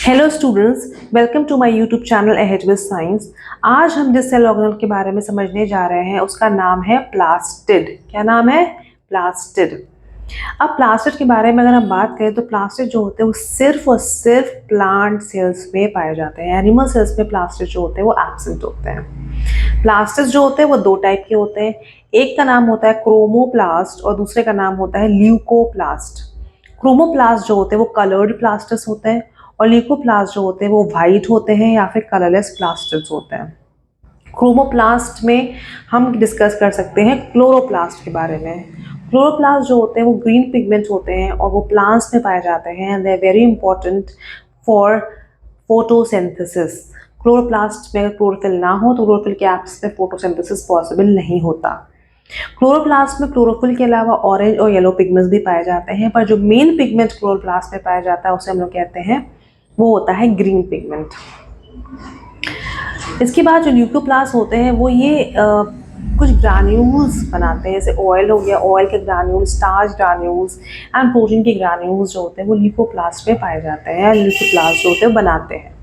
Hello students, welcome to my YouTube channel ahead with science. आज हम जिस cell organelle के बारे में समझने जा रहे हैं उसका नाम है प्लास्टिड। क्या नाम है? प्लास्टिड। अब प्लास्टिड के बारे में अगर हम बात करें तो प्लास्टिड जो होते हैं वो सिर्फ और सिर्फ प्लांट सेल्स में पाए जाते हैं। एनिमल सेल्स में प्लास्टिड जो होते हैं वो एब्सेंट होते हैं। प्लास्टिड जो होते हैं वो दो टाइप के होते हैं। एक का नाम होता है क्रोमोप्लास्ट और दूसरे का नाम होता है ल्यूकोप्लास्ट। क्रोमोप्लास्ट जो होते हैं वो कलर्ड प्लास्टिड्स होते हैं और ल्यूकोप्लास्ट जो होते हैं वो वाइट होते हैं या फिर कलरलेस प्लास्टिड्स होते हैं। क्रोमोप्लास्ट में हम डिस्कस कर सकते हैं क्लोरोप्लास्ट के बारे में। क्लोरोप्लास्ट जो होते हैं वो ग्रीन पिगमेंट होते हैं और वो प्लांट्स में पाए जाते हैं and they are very important for photosynthesis. Chloroplast में अगर क्लोरोफिल ना हो तो क्लोरोफिल के एब्सेंस में फोटोसिंथेसिस पॉसिबल नहीं होता। क्लोरोप्लास्ट में क्लोरोफिल के अलावा ऑरेंज और येलो पिगमेंट्स भी पाए जाते हैं, पर जो मेन पिगमेंट क्लोरोप्लास्ट में पाया जाता है उसे हम लोग कहते हैं वो होता है ग्रीन पिगमेंट। इसके बाद जो ल्यूकोप्लास्ट होते हैं वो ये कुछ ग्रान्यूल्स बनाते हैं, जैसे ऑयल हो गया, ऑयल के Granules, starch Granules and protein के ग्रान्यूल्स जो होते हैं वो ल्यूकोप्लास्ट में पाए जाते हैं। ल्यूकोप्लास्ट जो होते हैं बनाते हैं।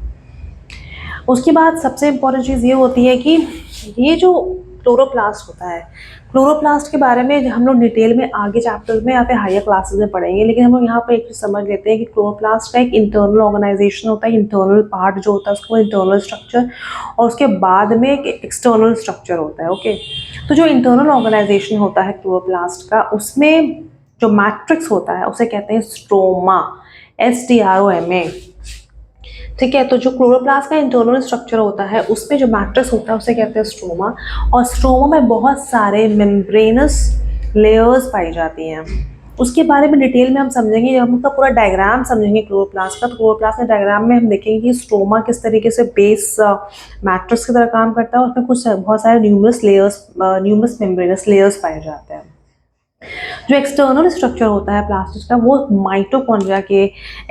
उसके बाद सबसे इम्पोर्टेंट चीज़ ये होती है कि ये जो क्लोरोप्लास्ट होता है, क्लोरोप्लास्ट के बारे में हम लोग डिटेल में आगे चैप्टर्स में या फिर हायर क्लासेस में पढ़ेंगे, लेकिन हम लोग यहाँ पर एक चीज़ समझ लेते हैं कि क्लोरोप्लास्ट का एक इंटरनल ऑर्गेनाइजेशन होता है। इंटरनल पार्ट जो होता है उसको इंटरनल स्ट्रक्चर और उसके बाद में एक एक्सटर्नल स्ट्रक्चर होता है। ओके, तो जो इंटरनल ऑर्गेनाइजेशन होता है क्लोरोप्लास्ट का, उसमें जो मैट्रिक्स होता है उसे कहते हैं स्ट्रोमा, STROMA। ठीक है, तो जो क्लोरोप्लास्ट का इंटरनल स्ट्रक्चर होता है उसमें जो मैट्रिक्स होता है उसे कहते हैं स्ट्रोमा, और स्ट्रोमा में बहुत सारे मेम्ब्रेनस लेयर्स पाई जाती हैं। उसके बारे में डिटेल में हम समझेंगे जब हम उसका पूरा डायग्राम समझेंगे क्लोरोप्लास्ट का। तो क्लोरोप्लास्ट के डायग्राम में हम देखेंगे कि स्ट्रोमा किस तरीके से बेस मैट्रिक्स की तरह काम करता है। उसमें कुछ बहुत सारे न्यूमरस मेम्ब्रेनस लेयर्स पाए जाते हैं। जो एक्सटर्नल स्ट्रक्चर होता है प्लास्टिड का वो माइटोकॉन्ड्रिया के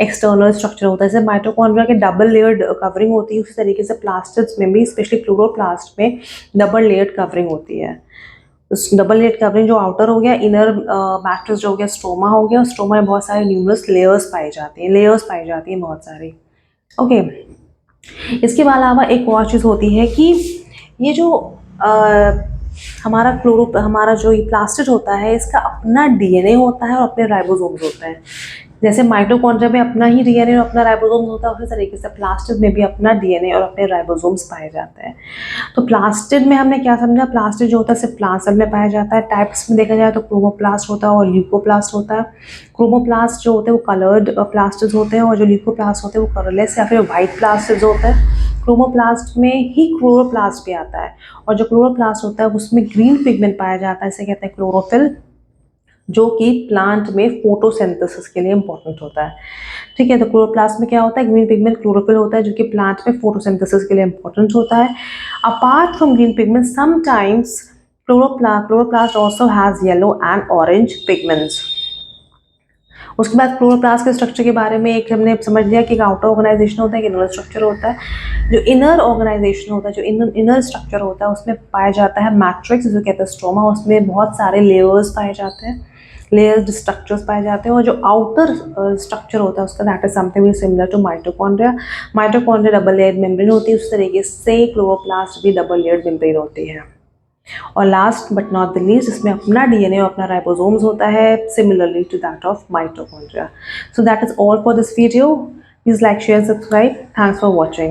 एक्सटर्नल स्ट्रक्चर होता है। जैसे माइटोकॉन्ड्रिया के डबल लेयर्ड कवरिंग होती है, उसी तरीके से प्लास्टिड्स में भी, स्पेशली क्लोरोप्लास्ट में डबल लेयर्ड कवरिंग होती है। उस डबल लेयर्ड कवरिंग जो आउटर हो गया, इनर मैट्रिक्स जो हो गया स्ट्रोमा हो गया, स्ट्रोमा में बहुत सारे न्यूमरस लेयर्स पाई जाती हैं बहुत सारी। ओके, इसके अलावा एक और चीज़ होती है कि ये जो हमारा जो ये प्लास्टिड होता है इसका अपना DNA होता है और अपने राइबोसोम्स होते हैं। जैसे माइटोकॉन्ड्रिया में अपना ही DNA और अपना राइबोसोम्स होता है, उसी तरीके से प्लास्टिड में भी अपना DNA और अपने राइबोसोम्स पाए जाते हैं। तो प्लास्टिड में हमने क्या समझा? प्लास्टिड जो होता है सिर्फ प्लांट सेल में पाया जाता है। टाइप्स में देखा जाए तो क्रोमोप्लास्ट होता है और ल्यूकोप्लास्ट होता है। क्रोमोप्लास्ट जो होते हैं वो कलर्ड प्लास्टिड्स होते हैं और जो ल्यूकोप्लास्ट होते हैं वो कलरलेस या फिर वाइट प्लास्टिड्स होते हैं। क्रोमोप्लास्ट में ही क्लोरोप्लास्ट भी आता है और जो क्लोरोप्लास्ट होता है उसमें ग्रीन पिगमेंट पाया जाता है, इसे कहते हैं क्लोरोफिल, जो कि प्लांट में फोटोसिंथेसिस के लिए इंपॉर्टेंट होता है। ठीक है, तो क्लोरोप्लास्ट में क्या होता है? ग्रीन पिगमेंट क्लोरोफिल होता है जो कि प्लांट में फोटोसिंथेसिस के लिए इंपॉर्टेंट होता है। Apart from green pigment, sometimes chloroplast also has yellow and orange pigments. उसके बाद क्लोरोप्लास्ट के स्ट्रक्चर के बारे में एक हमने समझ लिया कि एक आउटर ऑर्गेनाइजेशन होता है, एक इनर स्ट्रक्चर होता है। जो इनर ऑर्गेनाइजेशन होता है, जो इनर स्ट्रक्चर होता है उसमें पाया जाता है मैट्रिक्स, जो कहते हैं स्ट्रोमा। उसमें बहुत सारे लेयर्स पाए जाते हैं, लेयर्ड स्ट्रक्चर्स पाए जाते हैं। और जो आउटर स्ट्रक्चर होता है उसका, that is something similar to mitochondria. Mitochondria double layered membrane होती है, उस तरीके से क्लोरोप्लास्ट भी डबल लेयर्ड मेम्ब्रेन होती है। और last but not the least, इसमें अपना DNA और अपना राइबोसोम्स होता है, similarly to that of mitochondria. So that is all for this video. Please like, share, subscribe. Thanks for watching.